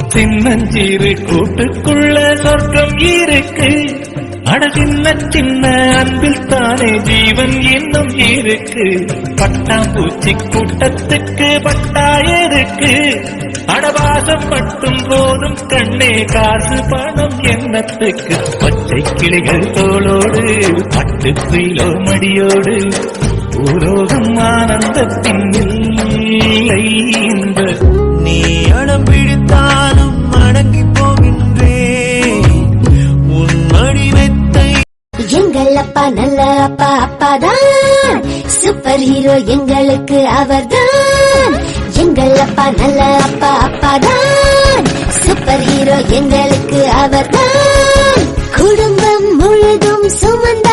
சின்னஞ்சிறு கூட்டுக்குள்ள சொர்க்கம் இருக்கு. அட சின்ன சின்ன அன்பில் தானே ஜீவன் இன்னும் இருக்கு. பட்டாம்பூச்சி கூட்டத்துக்கு பட்டாயிருக்கு. அடவாசம் மட்டும் போதும் கண்ணே, காசு பணம் எண்ணத்துக்கு. பச்சை கிளிகள் தோளோடு பட்டு குயிலோ மடியோடு பூலோகம் ஆனந்தத்தின் இல்லை. இந்த நீ அடம் பிடித்தாலும் அடங்கி போகின்றேன் உன் மடிமெத்தை. எங்கள் அப்பா நல்ல அப்பா, அப்பாதான் சூப்பர் ஹீரோ எங்களுக்கு அவர்தான். எங்கள் அப்பா நல்ல அப்பா, அப்பாதான் சூப்பர் ஹீரோ எங்களுக்கு அவர்தான். குடும்பம் முழுதும் சுமந்த